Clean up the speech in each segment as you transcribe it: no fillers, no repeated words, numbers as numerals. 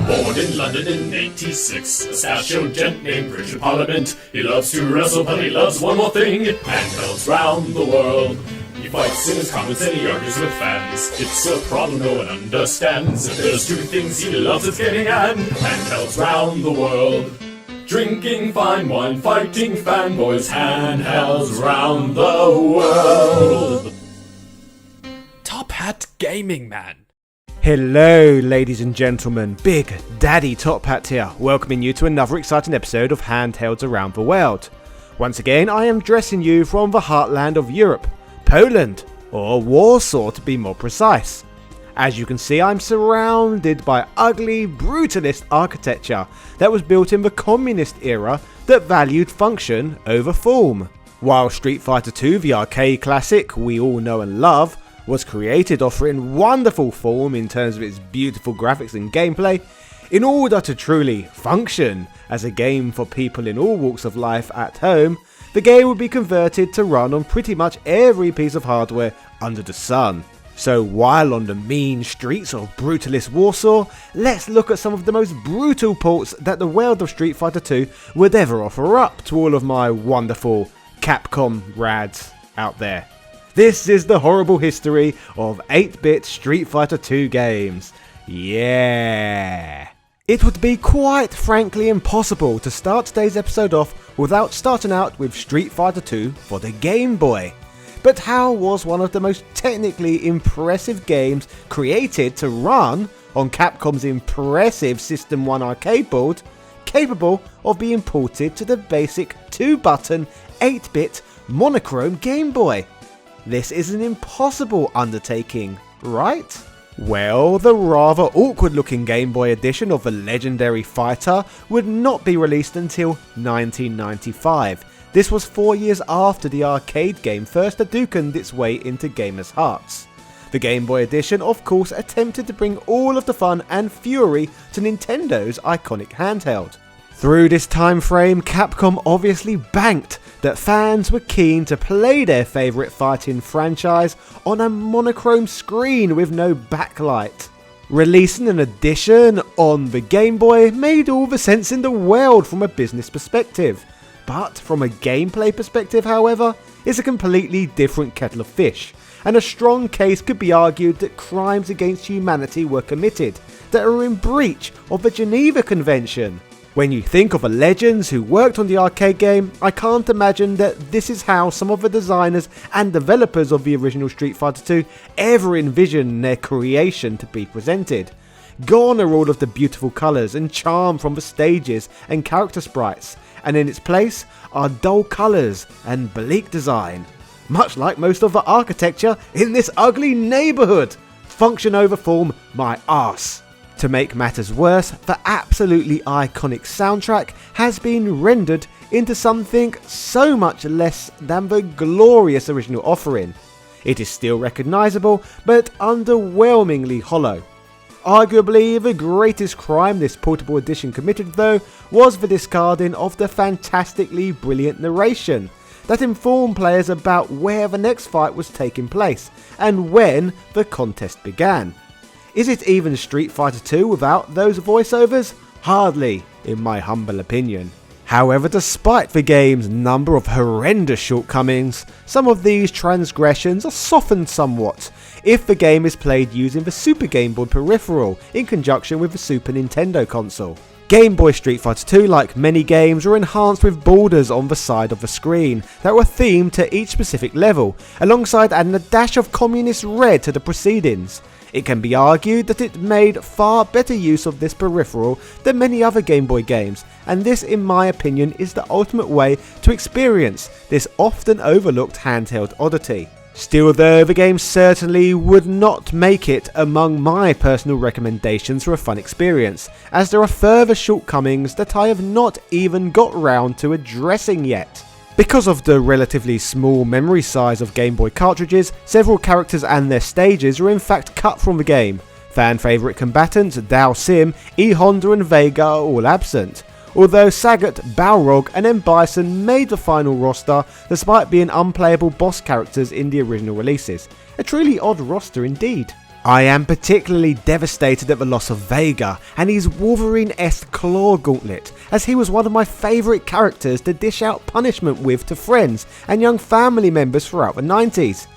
Born in London in 86, a stachio gent named Richard Parliament. He loves to wrestle, but he loves one more thing: handhelds round the world. He fights in his comments and he argues with fans. It's a problem no one understands. If there's two things he loves, it's getting handhelds round the world. Drinking fine wine, fighting fanboys, handhelds round the world. Top Hat Gaming Man. Hello ladies and gentlemen, Big Daddy Top Hat here, welcoming you to another exciting episode of Handhelds Around the World. Once again, I am addressing you from the heartland of Europe, Poland, or Warsaw to be more precise. As you can see, I'm surrounded by ugly, brutalist architecture that was built in the communist era that valued function over form. While Street Fighter II, the arcade classic we all know and love, was created offering wonderful form in terms of its beautiful graphics and gameplay, in order to truly function as a game for people in all walks of life at home, the game would be converted to run on pretty much every piece of hardware under the sun. So while on the mean streets of brutalist Warsaw, let's look at some of the most brutal ports that the world of Street Fighter II would ever offer up to all of my wonderful Capcom rads out there. This is the horrible history of 8-bit Street Fighter II games. Yeah! It would be quite frankly impossible to start today's episode off without starting out with Street Fighter II for the Game Boy. But how was one of the most technically impressive games created to run on Capcom's impressive System 1 arcade board capable of being ported to the basic 2-button 8-bit monochrome Game Boy? This is an impossible undertaking, right? Well, the rather awkward looking Game Boy edition of the legendary fighter would not be released until 1995. This was 4 years after the arcade game first Hadoukened its way into gamers' hearts. The Game Boy edition of course attempted to bring all of the fun and fury to Nintendo's iconic handheld. Through this time frame, Capcom obviously banked that fans were keen to play their favourite fighting franchise on a monochrome screen with no backlight. Releasing an edition on the Game Boy made all the sense in the world from a business perspective, but from a gameplay perspective, however, it's a completely different kettle of fish, and a strong case could be argued that crimes against humanity were committed that are in breach of the Geneva Convention. When you think of the legends who worked on the arcade game, I can't imagine that this is how some of the designers and developers of the original Street Fighter II ever envisioned their creation to be presented. Gone are all of the beautiful colours and charm from the stages and character sprites, and in its place are dull colours and bleak design. Much like most of the architecture in this ugly neighbourhood. Function over form, my arse. To make matters worse, the absolutely iconic soundtrack has been rendered into something so much less than the glorious original offering. It is still recognisable, but underwhelmingly hollow. Arguably, the greatest crime this portable edition committed though was the discarding of the fantastically brilliant narration that informed players about where the next fight was taking place and when the contest began. Is it even Street Fighter 2 without those voiceovers? Hardly, in my humble opinion. However, despite the game's number of horrendous shortcomings, some of these transgressions are softened somewhat if the game is played using the Super Game Boy peripheral in conjunction with the Super Nintendo console. Game Boy Street Fighter 2, like many games, were enhanced with borders on the side of the screen that were themed to each specific level, alongside adding a dash of communist red to the proceedings. It can be argued that it made far better use of this peripheral than many other Game Boy games, and this in my opinion is the ultimate way to experience this often overlooked handheld oddity. Still though, the game certainly would not make it among my personal recommendations for a fun experience, as there are further shortcomings that I have not even got round to addressing yet. Because of the relatively small memory size of Game Boy cartridges, several characters and their stages are in fact cut from the game. Fan favourite combatants Dao Sim, E Honda and Vega are all absent, although Sagat, Balrog and M Bison made the final roster despite being unplayable boss characters in the original releases. A truly odd roster indeed. I am particularly devastated at the loss of Vega and his Wolverine-esque claw gauntlet, as he was one of my favourite characters to dish out punishment with to friends and young family members throughout the 90s.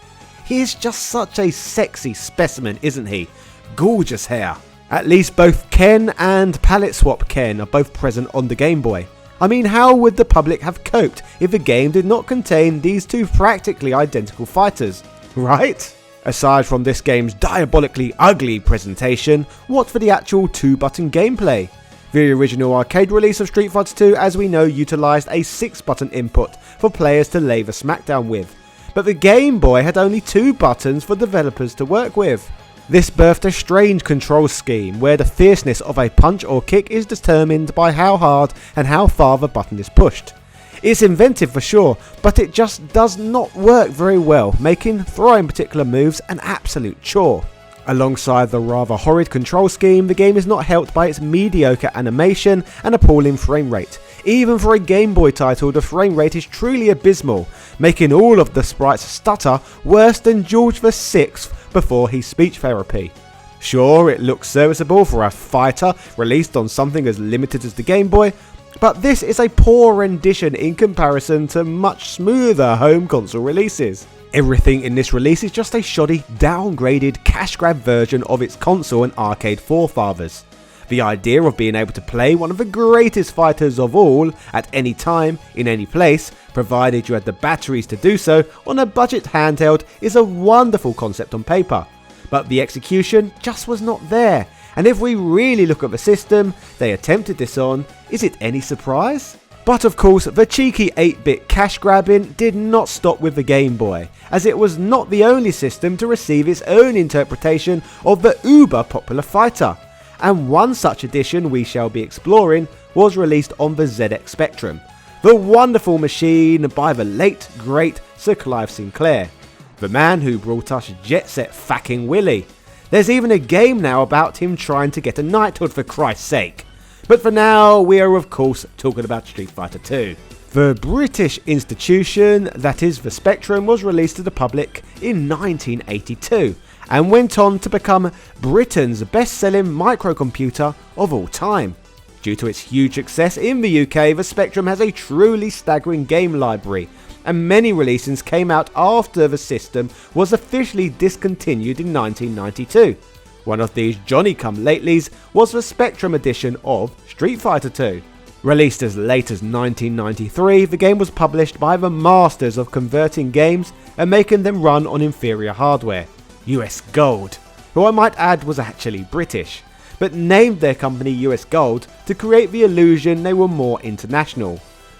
He is just such a sexy specimen, isn't he? Gorgeous hair. At least both Ken and Palette Swap Ken are both present on the Game Boy. I mean, how would the public have coped if the game did not contain these two practically identical fighters, right? Aside from this game's diabolically ugly presentation, what for the actual 2-button gameplay? The original arcade release of Street Fighter 2, as we know, utilised a 6-button input for players to lay the smackdown with, but the Game Boy had only 2 buttons for developers to work with. This birthed a strange control scheme where the fierceness of a punch or kick is determined by how hard and how far the button is pushed. It's inventive for sure, but it just does not work very well, making throwing particular moves an absolute chore. Alongside the rather horrid control scheme, the game is not helped by its mediocre animation and appalling frame rate. Even for a Game Boy title, the frame rate is truly abysmal, making all of the sprites stutter worse than George VI before his speech therapy. Sure, it looks serviceable for a fighter released on something as limited as the Game Boy, but this is a poor rendition in comparison to much smoother home console releases. Everything in this release is just a shoddy, downgraded, cash grab version of its console and arcade forefathers. The idea of being able to play one of the greatest fighters of all at any time, in any place, provided you had the batteries to do so on a budget handheld, is a wonderful concept on paper. But the execution just was not there, and if we really look at the system they attempted this on, is it any surprise? But of course, the cheeky 8-bit cash grabbing did not stop with the Game Boy, as it was not the only system to receive its own interpretation of the uber popular fighter. And one such edition we shall be exploring was released on the ZX Spectrum, the wonderful machine by the late great Sir Clive Sinclair, the man who brought us Jet Set Fucking Willy. There's even a game now about him trying to get a knighthood, for Christ's sake. But for now, we are of course talking about Street Fighter 2. The British institution, that is the Spectrum, was released to the public in 1982 and went on to become Britain's best-selling microcomputer of all time. Due to its huge success in the UK, the Spectrum has a truly staggering game library, and many releases came out after the system was officially discontinued in 1992. One of these Johnny-come-latelys was the Spectrum edition of Street Fighter 2. Released as late as 1993, the game was published by the masters of converting games and making them run on inferior hardware, US Gold, who I might add was actually British, but named their company US Gold to create the illusion they were more international.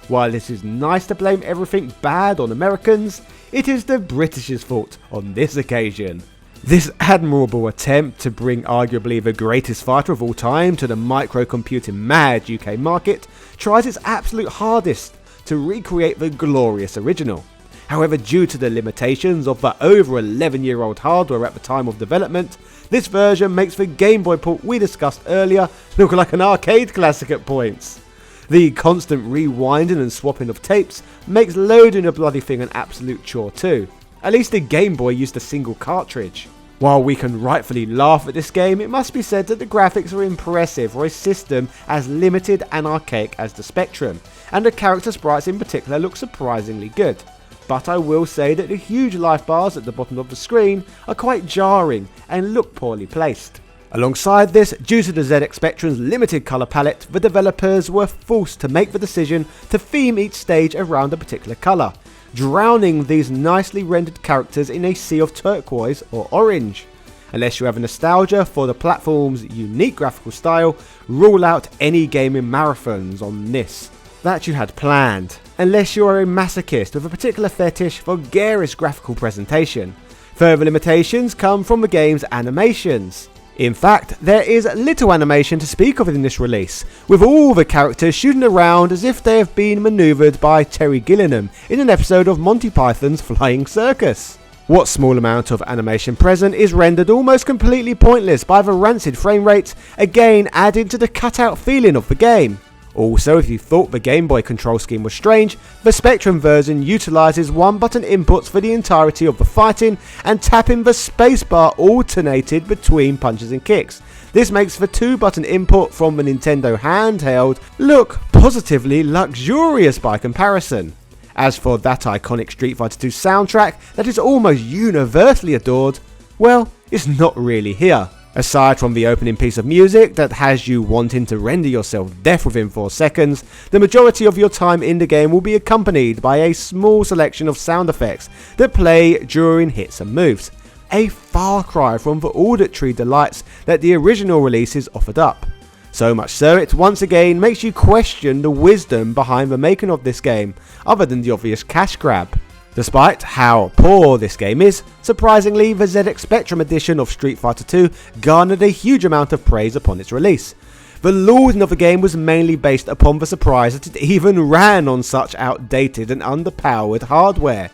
While it is nice to blame everything bad on Americans, it is the British's fault on this occasion. This admirable attempt to bring arguably the greatest fighter of all time to the microcomputing mad UK market tries its absolute hardest to recreate the glorious original. However, due to the limitations of the over 11-year-old hardware at the time of development, this version makes the Game Boy port we discussed earlier look like an arcade classic at points. The constant rewinding and swapping of tapes makes loading a bloody thing an absolute chore too. At least the Game Boy used a single cartridge. While we can rightfully laugh at this game, it must be said that the graphics are impressive for a system as limited and archaic as the Spectrum, and the character sprites in particular look surprisingly good. But I will say that the huge life bars at the bottom of the screen are quite jarring and look poorly placed. Alongside this, due to the ZX Spectrum's limited colour palette, the developers were forced to make the decision to theme each stage around a particular colour, drowning these nicely rendered characters in a sea of turquoise or orange. Unless you have a nostalgia for the platform's unique graphical style, rule out any gaming marathons on this that you had planned, unless you are a masochist with a particular fetish for garish graphical presentation. Further limitations come from the game's animations. In fact, there is little animation to speak of in this release, with all the characters shooting around as if they have been manoeuvred by Terry Gilliam in an episode of Monty Python's Flying Circus. What small amount of animation present is rendered almost completely pointless by the rancid frame rate, again adding to the cutout feeling of the game. Also, if you thought the Game Boy control scheme was strange, the Spectrum version utilises one-button inputs for the entirety of the fighting, and tapping the spacebar alternated between punches and kicks. This makes the two-button input from the Nintendo handheld look positively luxurious by comparison. As for that iconic Street Fighter 2 soundtrack that is almost universally adored, well, it's not really here. Aside from the opening piece of music that has you wanting to render yourself deaf within 4 seconds, the majority of your time in the game will be accompanied by a small selection of sound effects that play during hits and moves. A far cry from the auditory delights that the original releases offered up. So much so it once again makes you question the wisdom behind the making of this game, other than the obvious cash grab. Despite how poor this game is, surprisingly the ZX Spectrum edition of Street Fighter 2 garnered a huge amount of praise upon its release. The lauding of the game was mainly based upon the surprise that it even ran on such outdated and underpowered hardware,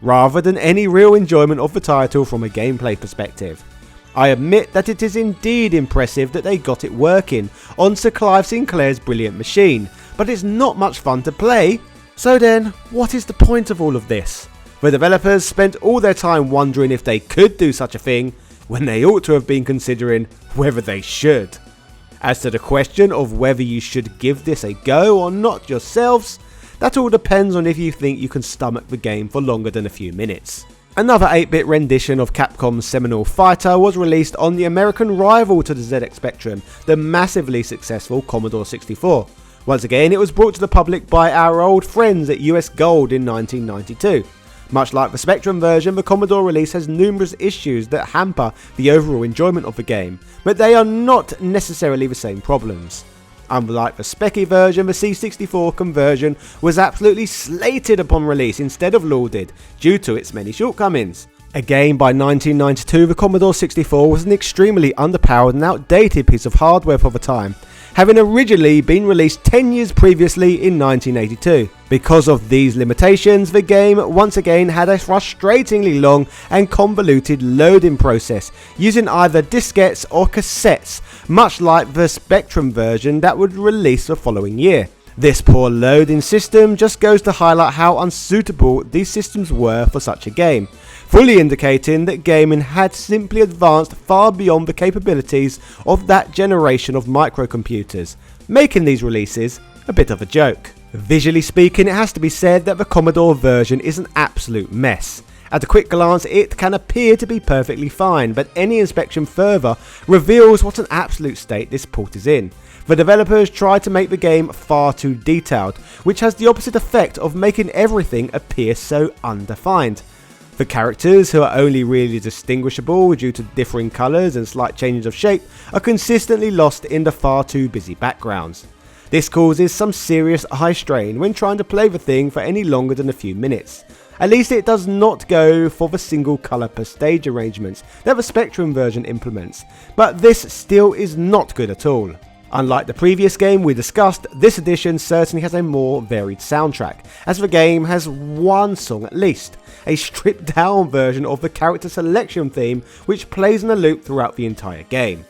rather than any real enjoyment of the title from a gameplay perspective. I admit that it is indeed impressive that they got it working on Sir Clive Sinclair's brilliant machine, but it's not much fun to play. So then, what is the point of all of this? The developers spent all their time wondering if they could do such a thing, when they ought to have been considering whether they should. As to the question of whether you should give this a go or not yourselves, that all depends on if you think you can stomach the game for longer than a few minutes. Another 8-bit rendition of Capcom's seminal fighter was released on the American rival to the ZX Spectrum, the massively successful Commodore 64. Once again, it was brought to the public by our old friends at US Gold in 1992. Much like the Spectrum version, the Commodore release has numerous issues that hamper the overall enjoyment of the game, but they are not necessarily the same problems. Unlike the Specky version, the C64 conversion was absolutely slated upon release instead of lauded, due to its many shortcomings. Again, by 1992, the Commodore 64 was an extremely underpowered and outdated piece of hardware for the time, having originally been released 10 years previously in 1982. Because of these limitations, the game once again had a frustratingly long and convoluted loading process, using either diskettes or cassettes, much like the Spectrum version that would release the following year. This poor loading system just goes to highlight how unsuitable these systems were for such a game, fully indicating that gaming had simply advanced far beyond the capabilities of that generation of microcomputers, making these releases a bit of a joke. Visually speaking, it has to be said that the Commodore version is an absolute mess. At a quick glance, it can appear to be perfectly fine, but any inspection further reveals what an absolute state this port is in. The developers tried to make the game far too detailed, which has the opposite effect of making everything appear so undefined. The characters, who are only really distinguishable due to differing colours and slight changes of shape, are consistently lost in the far too busy backgrounds. This causes some serious eye strain when trying to play the thing for any longer than a few minutes. At least it does not go for the single colour per stage arrangements that the Spectrum version implements, but this still is not good at all. Unlike the previous game we discussed, this edition certainly has a more varied soundtrack, as the game has one song at least, a stripped down version of the character selection theme which plays in a loop throughout the entire game.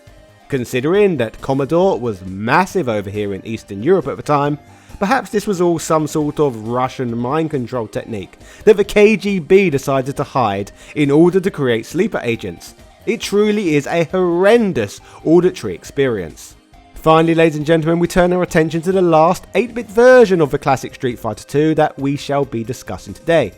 Considering that Commodore was massive over here in Eastern Europe at the time, perhaps this was all some sort of Russian mind control technique that the KGB decided to hide in order to create sleeper agents. It truly is a horrendous auditory experience. Finally, ladies and gentlemen, we turn our attention to the last 8-bit version of the classic Street Fighter 2 that we shall be discussing today.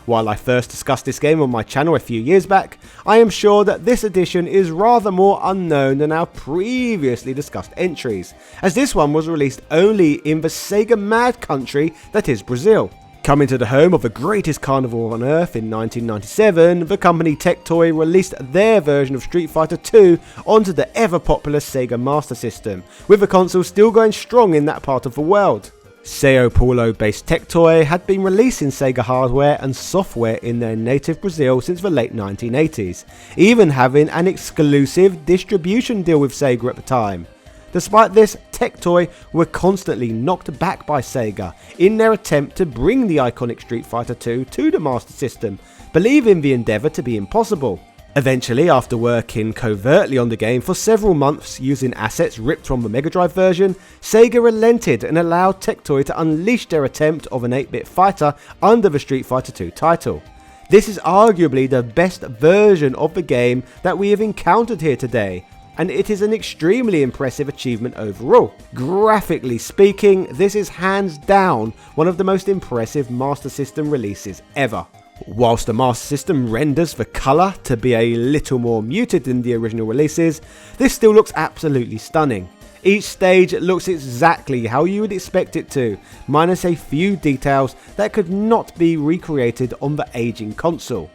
While I first discussed this game on my channel a few years back, I am sure that this edition is rather more unknown than our previously discussed entries, as this one was released only in the Sega mad country that is Brazil. Coming to the home of the greatest carnival on earth in 1997, the company Tectoy released their version of Street Fighter 2 onto the ever-popular Sega Master System, with the console still going strong in that part of the world. Sao Paulo-based Tectoy had been releasing Sega hardware and software in their native Brazil since the late 1980s, even having an exclusive distribution deal with Sega at the time. Despite this, Tectoy were constantly knocked back by Sega in their attempt to bring the iconic Street Fighter 2 to the Master System, believing the endeavour to be impossible. Eventually, after working covertly on the game for several months using assets ripped from the Mega Drive version, Sega relented and allowed Tectoy to unleash their attempt of an 8-bit fighter under the Street Fighter II title. This is arguably the best version of the game that we have encountered here today, and it is an extremely impressive achievement overall. Graphically speaking, this is hands down one of the most impressive Master System releases ever. Whilst the Master System renders the colour to be a little more muted than the original releases, this still looks absolutely stunning. Each stage looks exactly how you would expect it to, minus a few details that could not be recreated on the aging console.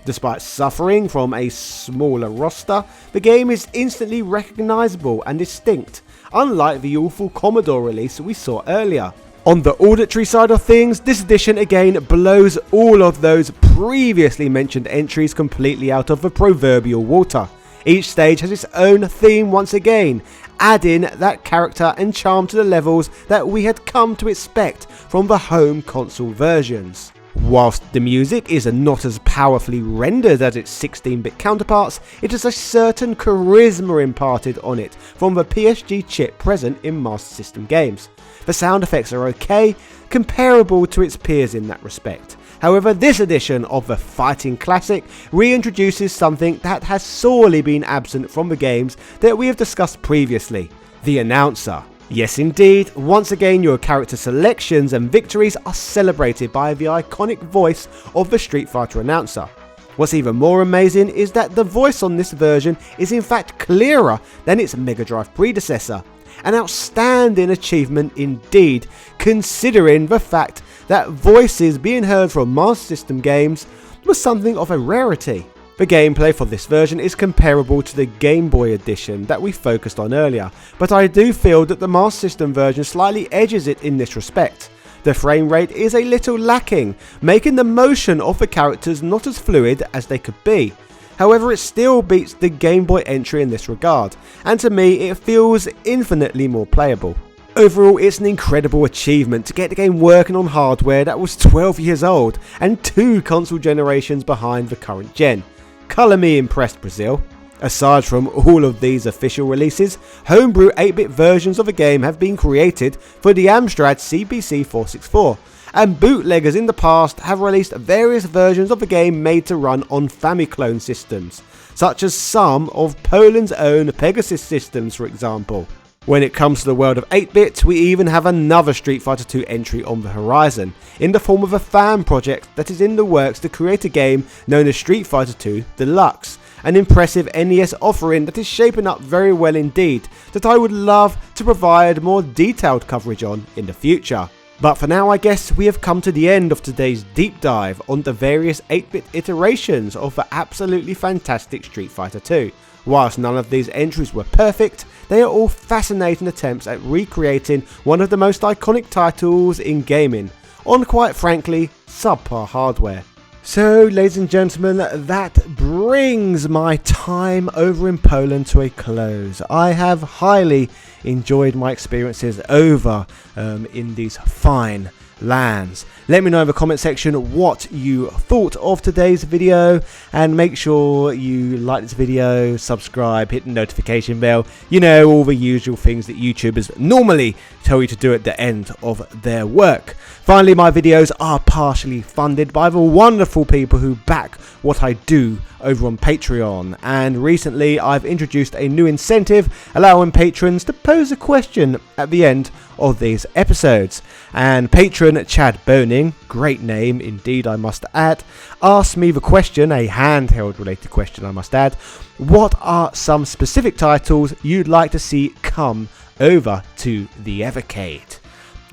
Despite suffering from a smaller roster, the game is instantly recognisable and distinct, unlike the awful Commodore release we saw earlier. On the auditory side of things, this edition again blows all of those previously mentioned entries completely out of the proverbial water. Each stage has its own theme once again, adding that character and charm to the levels that we had come to expect from the home console versions. Whilst the music is not as powerfully rendered as its 16-bit counterparts, it has a certain charisma imparted on it from the PSG chip present in Master System games. The sound effects are okay, comparable to its peers in that respect. However, this edition of the fighting classic reintroduces something that has sorely been absent from the games that we have discussed previously: the announcer. Yes indeed, once again your character selections and victories are celebrated by the iconic voice of the Street Fighter announcer. What's even more amazing is that the voice on this version is in fact clearer than its Mega Drive predecessor. An outstanding achievement indeed, considering the fact that voices being heard from Master System games was something of a rarity. The gameplay for this version is comparable to the Game Boy edition that we focused on earlier, but I do feel that the Master System version slightly edges it in this respect. The frame rate is a little lacking, making the motion of the characters not as fluid as they could be. However, it still beats the Game Boy entry in this regard, and to me it feels infinitely more playable. Overall, it's an incredible achievement to get the game working on hardware that was 12 years old and 2 console generations behind the current gen. Colour me impressed, Brazil. Aside from all of these official releases, homebrew 8-bit versions of the game have been created for the Amstrad CPC 464, and bootleggers in the past have released various versions of the game made to run on Famiclone systems, such as some of Poland's own Pegasus systems for example. When it comes to the world of 8-bit, we even have another Street Fighter II entry on the horizon, in the form of a fan project that is in the works to create a game known as Street Fighter II Deluxe, an impressive NES offering that is shaping up very well indeed, that I would love to provide more detailed coverage on in the future. But for now, I guess we have come to the end of today's deep dive on the various 8-bit iterations of the absolutely fantastic Street Fighter II. Whilst none of these entries were perfect, they are all fascinating attempts at recreating one of the most iconic titles in gaming, on quite frankly, subpar hardware. So, ladies and gentlemen, that brings my time over in Poland to a close. I have highly enjoyed my experiences over in these fine lands. Let me know in the comment section what you thought of today's video, and make sure you like this video, subscribe, hit the notification bell, you know, all the usual things that YouTubers normally tell you to do at the end of their work. Finally, my videos are partially funded by the wonderful people who back what I do over on Patreon, and recently I've introduced a new incentive allowing patrons to pose a question at the end of these episodes. And patron Chad Boning, great name indeed I must add, asked me the question, a handheld related question I must add: what are some specific titles you'd like to see come over to the Evercade?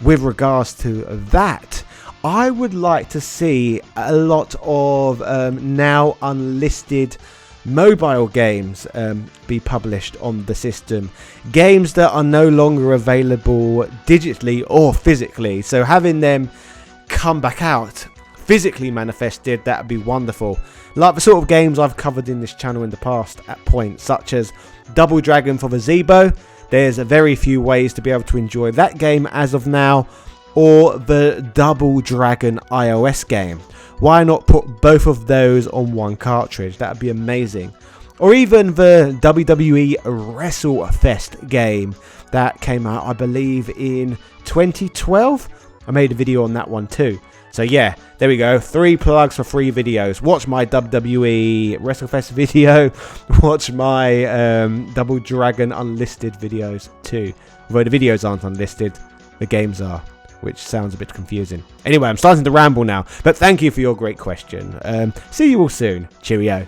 With regards to that, I would like to see a lot of now unlisted mobile games be published on the system. Games that are no longer available digitally or physically. So having them come back out physically manifested, that would be wonderful. Like the sort of games I've covered in this channel in the past at points, such as Double Dragon for the Zebo. There's very few ways to be able to enjoy that game as of now. or the Double Dragon iOS game? Why not put both of those on one cartridge? That would be amazing. Or even the WWE WrestleFest game that came out, I believe, in 2012. I made a video on that one too. So yeah, there we go. 3 plugs for 3 videos. Watch my WWE WrestleFest video. Watch my Double Dragon unlisted videos too. Although the videos aren't unlisted, the games are, which sounds a bit confusing. Anyway, I'm starting to ramble now, but thank you for your great question. See you all soon. Cheerio.